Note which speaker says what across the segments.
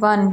Speaker 1: 1।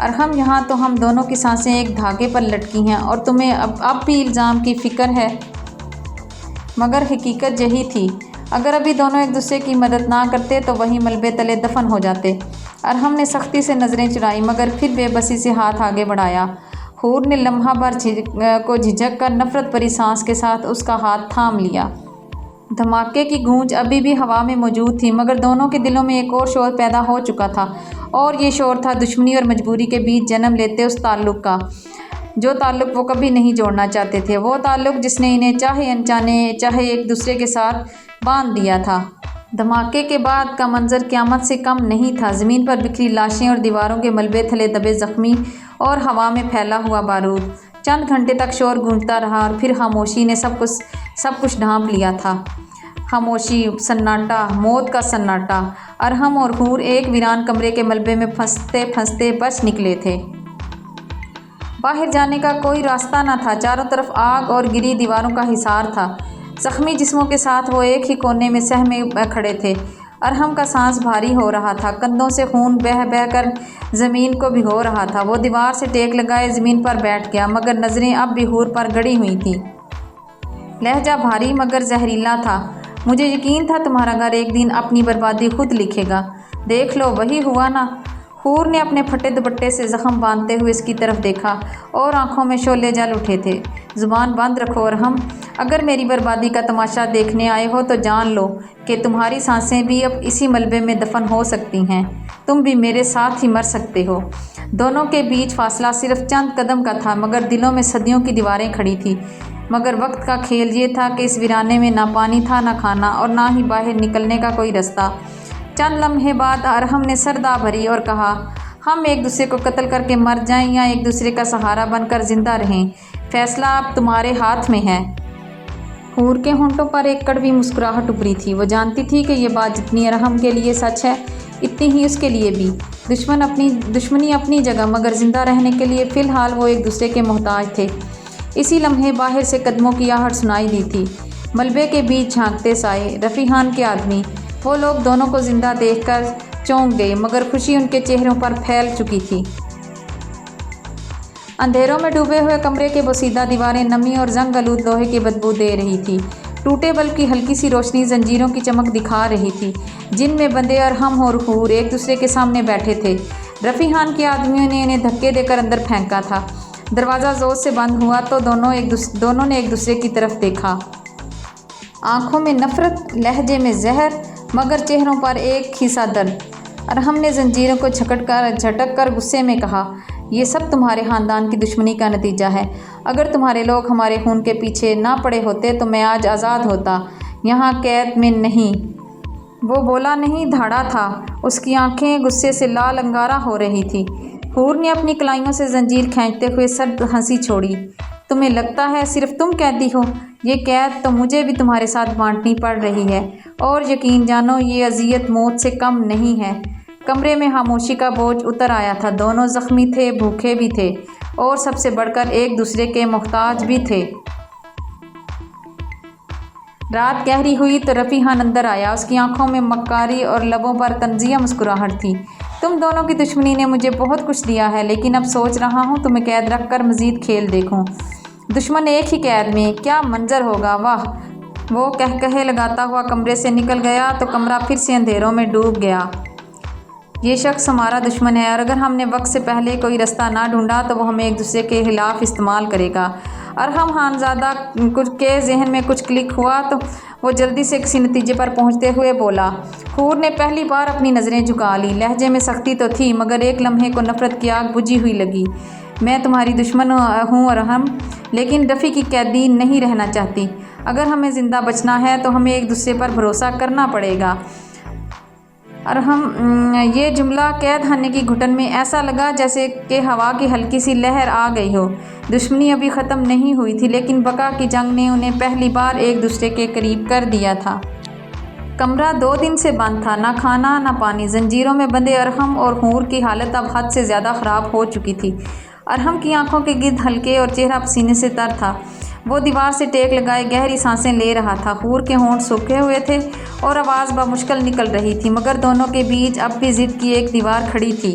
Speaker 1: ارحم یہاں تو ہم دونوں کی سانسیں ایک دھاگے پر لٹکی ہیں اور تمہیں اب بھی الزام کی فکر ہے، مگر حقیقت یہی تھی۔ اگر ابھی دونوں ایک دوسرے کی مدد نہ کرتے تو وہی ملبے تلے دفن ہو جاتے۔ ارحم نے سختی سے نظریں چرائی مگر پھر بے بسی سے ہاتھ آگے بڑھایا۔ حور نے لمحہ بھر کو جھجک کر نفرت بھری سانس کے ساتھ اس کا ہاتھ تھام لیا۔ دھماکے کی گونج ابھی بھی ہوا میں موجود تھی مگر دونوں کے دلوں میں ایک اور شور پیدا ہو چکا تھا، اور یہ شور تھا دشمنی اور مجبوری کے بیچ جنم لیتے اس تعلق کا جو تعلق وہ کبھی نہیں جوڑنا چاہتے تھے، وہ تعلق جس نے انہیں چاہے انجانے چاہے ایک دوسرے کے ساتھ باندھ دیا تھا۔ دھماکے کے بعد کا منظر قیامت سے کم نہیں تھا۔ زمین پر بکھری لاشیں اور دیواروں کے ملبے تلے دبے زخمی اور ہوا میں پھیلا ہوا بارود۔ چند گھنٹے تک شور گونجتا رہا اور پھر خاموشی نے سب کچھ ڈھانپ لیا تھا۔ خاموشی، سناٹا، موت کا سناٹا۔ ارحم اور حور ایک ویران کمرے کے ملبے میں پھنستے پھنستے بچ نکلے تھے۔ باہر جانے کا کوئی راستہ نہ تھا، چاروں طرف آگ اور گری دیواروں کا حصار تھا۔ زخمی جسموں کے ساتھ وہ ایک ہی کونے میں سہمے کھڑے تھے۔ ارحم کا سانس بھاری ہو رہا تھا، کندھوں سے خون بہہ بہہ کر زمین کو بھگو رہا تھا۔ وہ دیوار سے ٹیک لگائے زمین پر بیٹھ گیا مگر نظریں اب بھی حور پر گڑی ہوئی تھیں۔ لہجہ بھاری مگر زہریلا تھا۔ مجھے یقین تھا تمہارا گھر ایک دن اپنی بربادی خود لکھے گا۔ دیکھ لو وہی ہوا نا۔ حور نے اپنے پھٹے دوپٹے سے زخم باندھتے ہوئے اس کی طرف دیکھا اور آنکھوں میں شعلے جل اٹھے تھے۔ زبان بند رکھو ارحم، اگر میری بربادی کا تماشا دیکھنے آئے ہو تو جان لو کہ تمہاری سانسیں بھی اب اسی ملبے میں دفن ہو سکتی ہیں، تم بھی میرے ساتھ ہی مر سکتے ہو۔ دونوں کے بیچ فاصلہ صرف چند قدم کا تھا مگر دلوں میں صدیوں کی دیواریں کھڑی تھیں۔ مگر وقت کا کھیل یہ تھا کہ اس ویرانے میں نہ پانی تھا، نہ کھانا اور نہ ہی باہر نکلنے کا کوئی رستہ۔ چند لمحے بعد ارحم نے سردا بھری اور کہا، ہم ایک دوسرے کو قتل کر کے مر جائیں یا ایک دوسرے کا سہارا بن کر زندہ رہیں، فیصلہ اب تمہارے ہاتھ میں ہے۔ حور کے ہونٹوں پر ایک کڑوی مسکراہٹ ابھری تھی۔ وہ جانتی تھی کہ یہ بات جتنی ارحم کے لیے سچ ہے اتنی ہی اس کے لیے بھی۔ دشمنی اپنی جگہ مگر زندہ رہنے کے لیے فی الحال وہ ایک دوسرے کے محتاج تھے۔ اسی لمحے باہر سے قدموں کی آہٹ سنائی دی تھی، ملبے کے بیچ جھانکتے سائے، رفیقان کے آدمی۔ وہ لوگ دونوں کو زندہ دیکھ کر چونک گئے مگر خوشی ان کے چہروں پر پھیل چکی تھی۔ اندھیروں میں ڈوبے ہوئے کمرے کے بوسیدہ دیواریں نمی اور زنگ آلود لوہے کی بدبو دے رہی تھی۔ ٹوٹے بلب کی ہلکی سی روشنی زنجیروں کی چمک دکھا رہی تھی جن میں بندھے ارحم اور حور ایک دوسرے کے سامنے بیٹھے تھے۔ رفیقان کے آدمیوں نے انہیں دھکے دے کر اندر پھینکا تھا۔ دروازہ زور سے بند ہوا تو دونوں نے ایک دوسرے کی طرف دیکھا۔ آنکھوں میں نفرت، لہجے میں زہر مگر چہروں پر ایک ہی سا درد۔ ارحم نے زنجیروں کو جھٹک کر غصے میں کہا، یہ سب تمہارے خاندان کی دشمنی کا نتیجہ ہے۔ اگر تمہارے لوگ ہمارے خون کے پیچھے نہ پڑے ہوتے تو میں آج آزاد ہوتا، یہاں قید میں نہیں۔ وہ بولا نہیں، دھاڑا تھا۔ اس کی آنکھیں غصے سے لال انگارہ ہو رہی تھیں۔ حور نے اپنی کلائیوں سے زنجیر کھینچتے ہوئے سرد ہنسی چھوڑی۔ تمہیں لگتا ہے صرف تم قیدی ہو؟ یہ قید تو مجھے بھی تمہارے ساتھ بانٹنی پڑ رہی ہے، اور یقین جانو یہ اذیت موت سے کم نہیں ہے۔ کمرے میں خاموشی کا بوجھ اتر آیا تھا۔ دونوں زخمی تھے، بھوکے بھی تھے اور سب سے بڑھ کر ایک دوسرے کے محتاج بھی تھے۔ رات گہری ہوئی تو رفیقان اندر آیا۔ اس کی آنکھوں میں مکاری اور لبوں پر طنزیہ مسکراہٹ تھی۔ تم دونوں کی دشمنی نے مجھے بہت کچھ دیا ہے لیکن اب سوچ رہا ہوں تمہیں قید رکھ کر مزید کھیل دیکھوں۔ دشمن ایک ہی قید میں، کیا منظر ہوگا، واہ۔ وہ قہقہے لگاتا ہوا کمرے سے نکل گیا تو کمرہ پھر سے اندھیروں میں ڈوب گیا۔ یہ شخص ہمارا دشمن ہے اور اگر ہم نے وقت سے پہلے کوئی رستہ نہ ڈھونڈا تو وہ ہمیں ایک دوسرے کے خلاف استعمال کرے گا۔ ارحم خانزادہ کے ذہن میں کچھ کلک ہوا تو وہ جلدی سے کسی نتیجے پر پہنچتے ہوئے بولا۔ حور نے پہلی بار اپنی نظریں جھکا لی۔ لہجے میں سختی تو تھی مگر ایک لمحے کو نفرت کی آگ بجھی ہوئی لگی۔ میں تمہاری دشمن ہوں ارحم، لیکن رفیق کی قیدی نہیں رہنا چاہتی۔ اگر ہمیں زندہ بچنا ہے تو ہمیں ایک دوسرے پر بھروسہ کرنا پڑے گا۔ ارحم، یہ جملہ قید خانے کی گھٹن میں ایسا لگا جیسے کہ ہوا کی ہلکی سی لہر آ گئی ہو۔ دشمنی ابھی ختم نہیں ہوئی تھی لیکن بقا کی جنگ نے انہیں پہلی بار ایک دوسرے کے قریب کر دیا تھا۔ کمرہ 2 دن سے بند تھا، نہ کھانا نہ پانی۔ زنجیروں میں بندھے ارحم اور حور کی حالت اب حد سے زیادہ خراب ہو چکی تھی۔ ارحم کی آنکھوں کے گرد ہلکے اور چہرہ پسینے سے تر تھا۔ وہ دیوار سے ٹیک لگائے گہری سانسیں لے رہا تھا۔ حور کے ہونٹ سوکھے ہوئے تھے اور آواز بمشکل نکل رہی تھی مگر دونوں کے بیچ اب بھی ضد کی ایک دیوار کھڑی تھی۔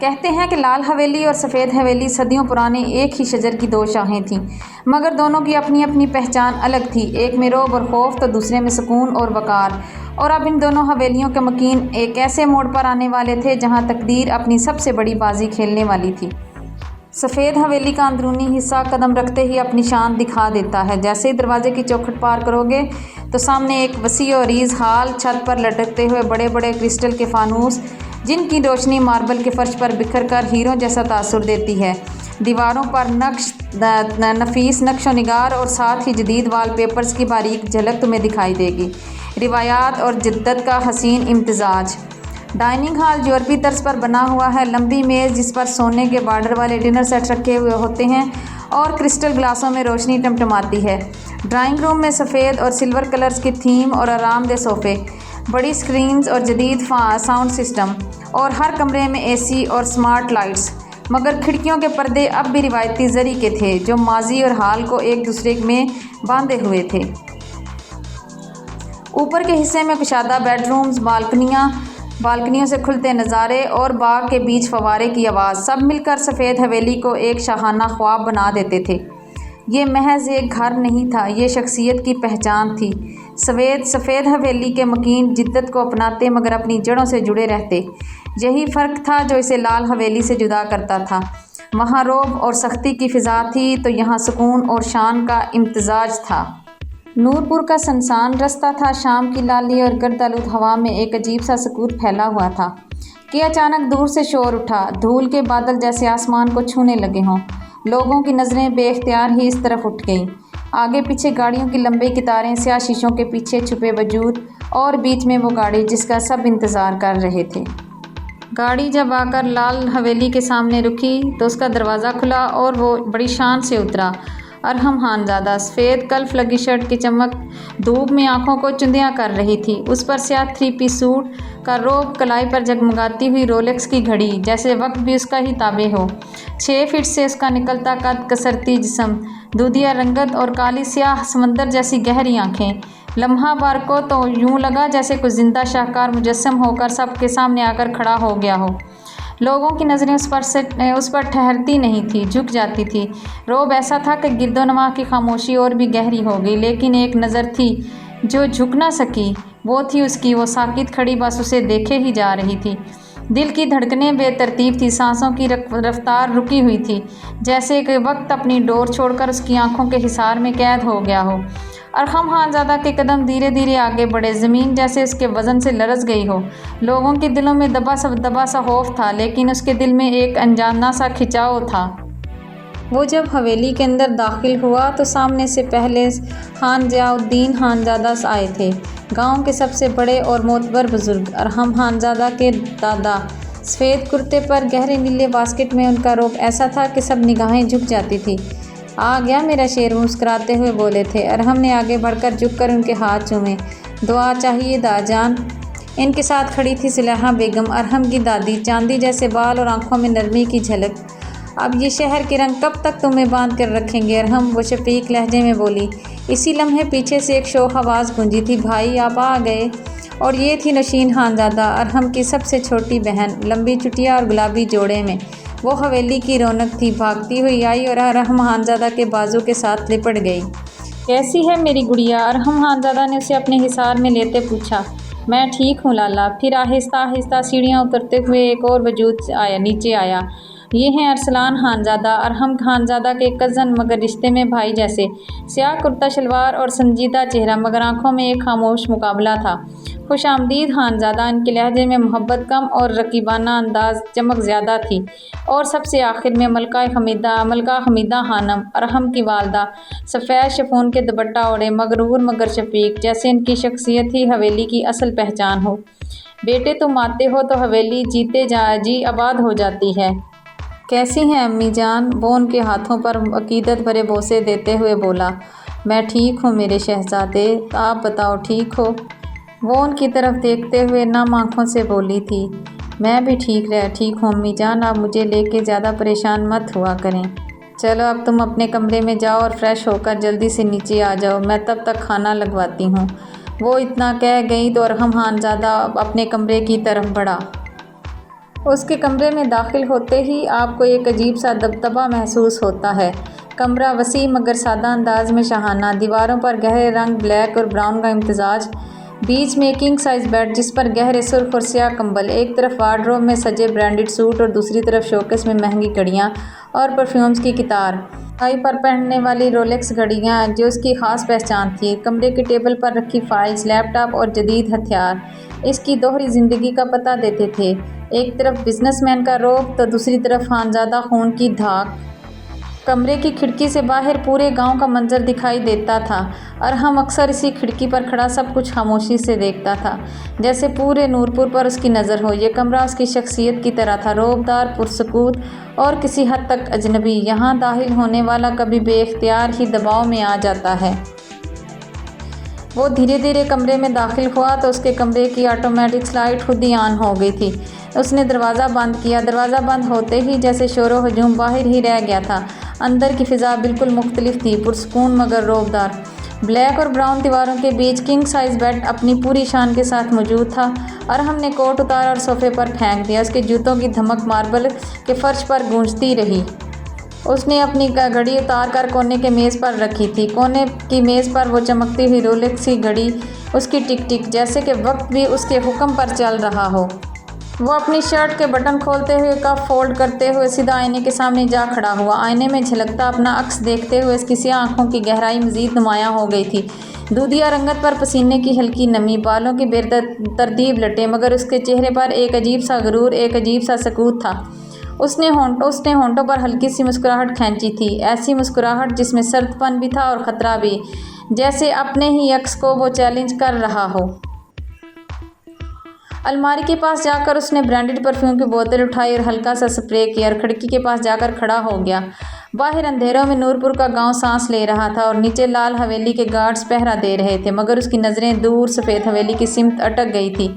Speaker 1: کہتے ہیں کہ لال حویلی اور سفید حویلی صدیوں پرانی ایک ہی شجر کی دو شاخیں تھیں، مگر دونوں کی اپنی اپنی پہچان الگ تھی، ایک میں رعب اور خوف تو دوسرے میں سکون اور وقار۔ اور اب ان دونوں حویلیوں کے مکین ایک ایسے موڑ پر آنے والے تھے جہاں تقدیر اپنی سب سے بڑی بازی کھیلنے والی تھی۔ سفید حویلی کا اندرونی حصہ قدم رکھتے ہی اپنی شان دکھا دیتا ہے۔ جیسے ہی دروازے کی چوکھٹ پار کرو گے تو سامنے ایک وسیع و عریض ہال، چھت پر لٹکتے ہوئے بڑے بڑے کرسٹل کے فانوس جن کی روشنی ماربل کے فرش پر بکھر کر ہیروں جیسا تاثر دیتی ہے۔ دیواروں پر نفیس نقش و نگار اور ساتھ ہی جدید وال پیپرز کی باریک جھلک تمہیں دکھائی دے گی۔ روایات اور جدت کا حسین امتزاج۔ ڈائننگ ہال یورپی طرز پر بنا ہوا ہے، لمبی میز جس پر سونے کے بارڈر والے ڈنر سیٹ رکھے ہوئے ہوتے ہیں اور کرسٹل گلاسوں میں روشنی ٹمٹماتی ہے۔ ڈرائنگ روم میں سفید اور سلور کلرز کی تھیم اور آرام دہ صوفے، بڑی اسکرینز اور جدید ساؤنڈ سسٹم، اور ہر کمرے میں اے سی اور سمارٹ لائٹس، مگر کھڑکیوں کے پردے اب بھی روایتی زری کے تھے جو ماضی اور حال کو ایک دوسرے میں باندھے ہوئے تھے۔ اوپر کے حصے میں کشادہ بیڈ رومز، بالکنیوں سے کھلتے نظارے اور باغ کے بیچ فوارے کی آواز، سب مل کر سفید حویلی کو ایک شاہانہ خواب بنا دیتے تھے۔ یہ محض ایک گھر نہیں تھا، یہ شخصیت کی پہچان تھی۔ سفید حویلی کے مکین جدت کو اپناتے مگر اپنی جڑوں سے جڑے رہتے۔ یہی فرق تھا جو اسے لال حویلی سے جدا کرتا تھا۔ وہاں رعب اور سختی کی فضا تھی تو یہاں سکون اور شان کا امتزاج تھا۔ نورپور کا سنسان رستہ تھا، شام کی لالی اور گرد آلود ہوا میں ایک عجیب سا سکوت پھیلا ہوا تھا کہ اچانک دور سے شور اٹھا، دھول کے بادل جیسے آسمان کو چھونے لگے ہوں۔ لوگوں کی نظریں بے اختیار ہی اس طرف اٹھ گئیں۔ آگے پیچھے گاڑیوں کی لمبی قطاریں، سیاہ شیشوں کے پیچھے چھپے وجود، اور بیچ میں وہ گاڑی جس کا سب انتظار کر رہے تھے۔ گاڑی جب آ کر لال حویلی کے سامنے رکی تو اس کا دروازہ کھلا اور وہ بڑی شان سے اترا۔ ارحم خانزادہ، سفید کلف لگی شرٹ کی چمک دھوپ میں آنکھوں کو چندیاں کر رہی تھی۔ اس پر سیاہ 3 پیس سوٹ کا روب، کلائی پر جگمگاتی ہوئی رولیکس کی گھڑی، جیسے وقت بھی اس کا ہی تابع ہو۔ 6 فٹ سے اس کا نکلتا قد، کسرتی جسم، دودھیا رنگت اور کالی سیاہ سمندر جیسی گہری آنکھیں۔ لمحہ بار کو تو یوں لگا جیسے کوئی زندہ شاہکار مجسم ہو کر سب کے سامنے آ کر کھڑا ہو گیا ہو۔ لوگوں کی نظریں اس پر ٹھہرتی نہیں تھی، جھک جاتی تھی۔ روب ایسا تھا کہ گرد و نواح کی خاموشی اور بھی گہری ہو گئی، لیکن ایک نظر تھی جو جھک نہ سکی، وہ تھی اس کی، وہ ساکت کھڑی بس اسے دیکھے ہی جا رہی تھی۔ دل کی دھڑکنیں بے ترتیب تھی، سانسوں کی رفتار رکی ہوئی تھی، جیسے کہ وقت اپنی ڈور چھوڑ کر اس کی آنکھوں کے حصار میں قید ہو گیا ہو۔ ارحم خانزادہ کے قدم دھیرے دھیرے آگے بڑھے، زمین جیسے اس کے وزن سے لرز گئی ہو۔ لوگوں کے دلوں میں دبا سا خوف تھا، لیکن اس کے دل میں ایک انجانا سا کھچاؤ تھا۔ وہ جب حویلی کے اندر داخل ہوا تو سامنے سے پہلے خان ضیاء الدین خانزادہ آئے تھے، گاؤں کے سب سے بڑے اور معتبر بزرگ، ارحم خانزادہ کے دادا۔ سفید کرتے پر گہرے نیلے واسکٹ میں ان کا روب ایسا تھا کہ سب نگاہیں جھک جاتی تھی۔ آ گیا میرا شیر، مسکراتے ہوئے بولے تھے۔ ارحم نے آگے بڑھ کر جھک کر ان کے ہاتھ چومے۔ دعا چاہیے دادا جان؟ ان کے ساتھ کھڑی تھی زلیخا بیگم، ارحم کی دادی، چاندی جیسے بال اور آنکھوں میں نرمی کی جھلک۔ اب یہ شہر کے رنگ کب تک تمہیں باندھ کر رکھیں گے ارحم؟ وہ شفیق لہجے میں بولی۔ اسی لمحے پیچھے سے ایک شوخ آواز گونجی تھی، بھائی آپ آ گئے۔ اور یہ تھی نوشین خانزادہ، ارحم کی سب سے چھوٹی بہن، لمبی چٹیا اور گلابی جوڑے میں۔ وہ حویلی کی رونق تھی، بھاگتی ہوئی آئی اور ارحم خانزادہ کے بازو کے ساتھ لپٹ گئی۔ کیسی ہے میری گڑیا؟ ارحم خانزادہ نے اسے اپنے حصار میں لیتے پوچھا۔ میں ٹھیک ہوں لالا۔ پھر آہستہ آہستہ سیڑھیاں اترتے ہوئے ایک اور وجود نیچے آیا۔ یہ ہیں ارسلان خانزادہ، ارحم خانزادہ کے کزن مگر رشتے میں بھائی جیسے۔ سیاہ کرتا شلوار اور سنجیدہ چہرہ، مگر آنکھوں میں ایک خاموش مقابلہ تھا۔ خوش آمدید خانزادہ، ان کے لہجے میں محبت کم اور رقیبانہ انداز چمک زیادہ تھی۔ اور سب سے آخر میں ملکہ حمیدہ خانم، ارحم کی والدہ، سفید شفون کے دوپٹہ اوڑھے، مغرور مگر شفیق، جیسے ان کی شخصیت ہی حویلی کی اصل پہچان ہو۔ بیٹے تم آتے ہو تو حویلی جی آباد ہو جاتی ہے۔ کیسی ہیں امی جان؟ وہ ان کے ہاتھوں پر عقیدت بھرے بوسے دیتے ہوئے بولا۔ میں ٹھیک ہوں میرے شہزادے، آپ بتاؤ ٹھیک ہو؟ وہ ان کی طرف دیکھتے ہوئے نم آنکھوں سے بولی تھی۔ میں بھی ٹھیک ہوں امی جان، آپ مجھے لے کے زیادہ پریشان مت ہوا کریں۔ چلو اب تم اپنے کمرے میں جاؤ اور فریش ہو کر جلدی سے نیچے آ جاؤ، میں تب تک کھانا لگواتی ہوں۔ وہ اتنا کہہ گئی تو ارحم خانزادہ اپنے کمرے کی طرف بڑھا۔ اس کے کمرے میں داخل ہوتے ہی آپ کو ایک عجیب سا دبدبہ محسوس ہوتا ہے۔ کمرہ وسیع مگر سادہ انداز میں شاہانہ، دیواروں پر گہرے رنگ بلیک اور براؤن کا امتزاج، بیچ میں کنگ سائز بیڈ جس پر گہرے سرخ اور سیاہ کمبل، ایک طرف وارڈروب میں سجے برانڈڈ سوٹ اور دوسری طرف شوکیس میں مہنگی گھڑیاں اور پرفیومز کی قطار، ٹائی پر پہننے والی رولیکس گھڑیاں جو اس کی خاص پہچان تھی، کمرے کے ٹیبل پر رکھی فائلز، لیپ ٹاپ اور جدید ہتھیار اس کی دوہری زندگی کا پتہ دیتے تھے، ایک طرف بزنس مین کا رعب تو دوسری طرف خانزادہ خون کی دھاک۔ کمرے کی کھڑکی سے باہر پورے گاؤں کا منظر دکھائی دیتا تھا اور ہم اکثر اسی کھڑکی پر کھڑا سب کچھ خاموشی سے دیکھتا تھا، جیسے پورے نورپور پر اس کی نظر ہو۔ یہ کمرہ اس کی شخصیت کی طرح تھا، رعبدار، پرسکوت اور کسی حد تک اجنبی۔ یہاں داخل ہونے والا کبھی بے اختیار ہی دباؤ میں آ جاتا ہے۔ وہ دھیرے دھیرے کمرے میں داخل ہوا تو اس کے کمرے کی آٹومیٹک لائٹ خود ہی آن ہو گئی تھی۔ اس نے دروازہ بند کیا، دروازہ بند ہوتے ہی جیسے شور و ہجوم باہر ہی رہ گیا تھا۔ اندر کی فضا بالکل مختلف تھی، پرسکون مگر رعبدار۔ بلیک اور براؤن دیواروں کے بیچ کنگ سائز بیڈ اپنی پوری شان کے ساتھ موجود تھا اور ہم نے کوٹ اتارا اور صوفے پر پھینک دیا۔ اس کے جوتوں کی دھمک ماربل کے فرش پر گونجتی رہی۔ اس نے اپنی گھڑی اتار کر کونے کے میز پر رکھی تھی، کونے کی میز پر وہ چمکتی ہوئی رولیکس کی گھڑی، اس کی ٹک ٹک جیسے کہ وقت بھی اس کے حکم پر چل رہا ہو۔ وہ اپنی شرٹ کے بٹن کھولتے ہوئے، کف فولڈ کرتے ہوئے سیدھا آئینے کے سامنے جا کھڑا ہوا۔ آئینے میں جھلکتا اپنا عکس دیکھتے ہوئے اس کی سیاہ آنکھوں کی گہرائی مزید نمایاں ہو گئی تھی، دودھیا رنگت پر پسینے کی ہلکی نمی، بالوں کی بے ترتیب لٹیں، مگر اس کے چہرے پر ایک عجیب سا غرور، ایک عجیب سا سکوت تھا۔ اس نے ہونٹوں پر ہلکی سی مسکراہٹ کھینچی تھی، ایسی مسکراہٹ جس میں سرد پن بھی تھا اور خطرہ بھی، جیسے اپنے ہی عکس کو وہ چیلنج کر رہا ہو۔ الماری کے پاس جا کر اس نے برانڈڈ پرفیوم کی بوتل اٹھائی اور ہلکا سا سپرے کیا اور کھڑکی کے پاس جا کر کھڑا ہو گیا۔ باہر اندھیروں میں نورپور کا گاؤں سانس لے رہا تھا اور نیچے لال حویلی کے گارڈز پہرا دے رہے تھے، مگر اس کی نظریں دور سفید حویلی کی سمت اٹک گئی تھیں۔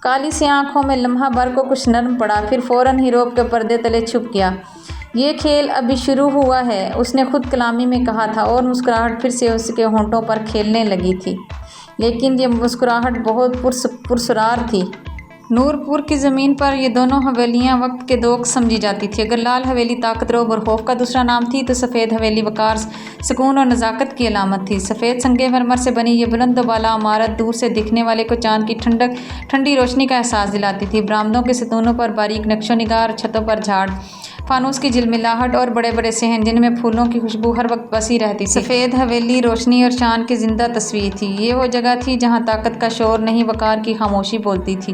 Speaker 1: کالی سی آنکھوں میں لمحہ بھر کو کچھ نرم پڑا، پھر فوراً ہی رعب کے پردے تلے چھپ گیا۔ یہ کھیل ابھی شروع ہوا ہے، اس نے خود کلامی میں کہا تھا اور مسکراہٹ پھر سے اس کے ہونٹوں پر کھیلنے لگی تھی، لیکن یہ مسکراہٹ بہت پرسرار تھی۔ نورپور کی زمین پر یہ دونوں حویلیاں وقت کے دوک سمجھی جاتی تھی۔ اگر لال حویلی طاقت، رعب اور خوف کا دوسرا نام تھی تو سفید حویلی وقار، سکون اور نزاکت کی علامت تھی۔ سفید سنگ مرمر سے بنی یہ بلند و بالا عمارت دور سے دیکھنے والے کو چاند کی ٹھنڈی روشنی کا احساس دلاتی تھی۔ برآمدوں کے ستونوں پر باریک نقش و نگار، چھتوں پر جھاڑ فانوس کی جھلملاہٹ اور بڑے بڑے صحن جن میں پھولوں کی خوشبو ہر وقت بسی رہتی تھی۔ سفید حویلی روشنی اور شان کی زندہ تصویر تھی۔ یہ وہ جگہ تھی جہاں طاقت کا شور نہیں، وقار کی خاموشی بولتی تھی،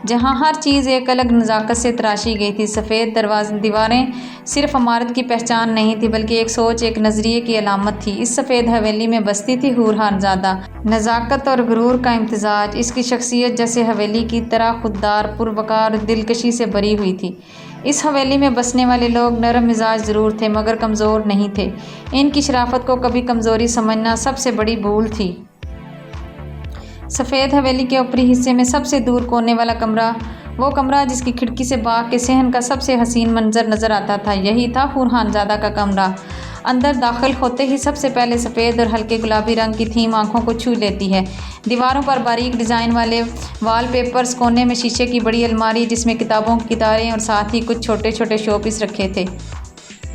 Speaker 1: جہاں ہر چیز ایک الگ نزاکت سے تراشی گئی تھی۔ سفید دیواریں صرف عمارت کی پہچان نہیں تھی بلکہ ایک سوچ، ایک نظریے کی علامت تھی۔ اس سفید حویلی میں بستی تھی حور خانزادہ، نزاکت اور غرور کا امتزاج۔ اس کی شخصیت جیسے حویلی کی طرح خوددار، پروقار اور دلکشی سے بھری ہوئی تھی۔ اس حویلی میں بسنے والے لوگ نرم مزاج ضرور تھے مگر کمزور نہیں تھے۔ ان کی شرافت کو کبھی کمزوری سمجھنا سب سے بڑی بھول تھی۔ سفید حویلی کے اوپری حصے میں سب سے دور کونے والا کمرہ، وہ کمرہ جس کی کھڑکی سے باغ کے صحن کا سب سے حسین منظر نظر آتا تھا، یہی تھا حور خانزادہ کا کمرہ۔ اندر داخل ہوتے ہی سب سے پہلے سفید اور ہلکے گلابی رنگ کی تھیم آنکھوں کو چھو لیتی ہے۔ دیواروں پر باریک ڈیزائن والے وال پیپرز، کونے میں شیشے کی بڑی الماری جس میں کتابوں کی قطاریں اور ساتھ ہی کچھ چھوٹے چھوٹے شو پیس رکھے تھے۔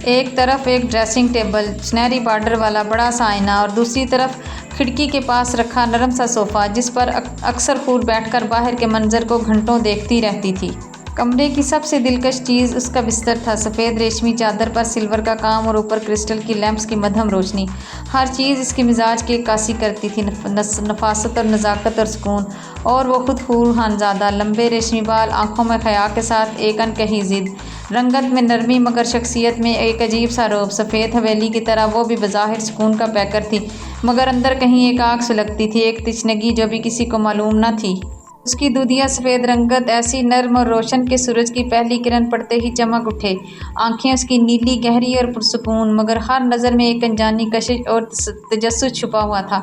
Speaker 1: ایک طرف ایک ڈریسنگ ٹیبل، سنہری بارڈر والا بڑا سا آئینہ اور دوسری طرف کھڑکی کے پاس رکھا نرم سا صوفہ جس پر اکثر حور بیٹھ کر باہر کے منظر کو گھنٹوں دیکھتی رہتی تھی۔ کمرے کی سب سے دلکش چیز اس کا بستر تھا، سفید ریشمی چادر پر سلور کا کام اور اوپر کرسٹل کی لیمپس کی مدھم روشنی۔ ہر چیز اس کے مزاج کی عکاسی کرتی تھی، نفاست اور نزاکت اور سکون۔ اور وہ خود حور خانزادہ، لمبے ریشمی بال، آنکھوں میں حیا کے ساتھ ایک انکہی ضد، رنگت میں نرمی مگر شخصیت میں ایک عجیب سا رعب۔ سفید حویلی کی طرح وہ بھی بظاہر سکون کا پیکر تھی مگر اندر کہیں ایک آگ سلگتی تھی، ایک تشنگی جو بھی کسی کو معلوم نہ تھی۔ اس کی دودھیا سفید رنگت ایسی نرم اور روشن کہ سورج کی پہلی کرن پڑتے ہی چمک اٹھے۔ آنکھیں اس کی نیلی، گہری اور پرسکون، مگر ہر نظر میں ایک انجانی کشش اور تجسس چھپا ہوا تھا۔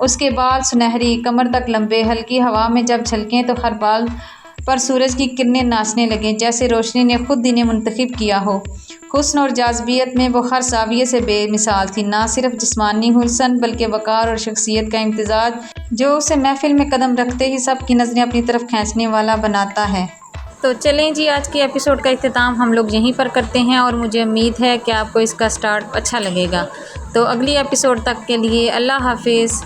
Speaker 1: اس کے بال سنہری، کمر تک لمبے، ہلکی ہوا میں جب جھلکیں تو ہر بال پر سورج کی کرنیں ناچنے لگیں، جیسے روشنی نے خود انہیں منتخب کیا ہو۔ حسن اور جاذبیت میں وہ ہر زاویے سے بے مثال تھی، نہ صرف جسمانی حسن بلکہ وقار اور شخصیت کا امتزاج جو اسے محفل میں قدم رکھتے ہی سب کی نظریں اپنی طرف کھینچنے والا بناتا ہے۔ تو چلیں جی، آج کے ایپیسوڈ کا اختتام ہم لوگ یہیں پر کرتے ہیں، اور مجھے امید ہے کہ آپ کو اس کا سٹارٹ اچھا لگے گا۔ تو اگلی ایپیسوڈ تک کے لیے اللہ حافظ۔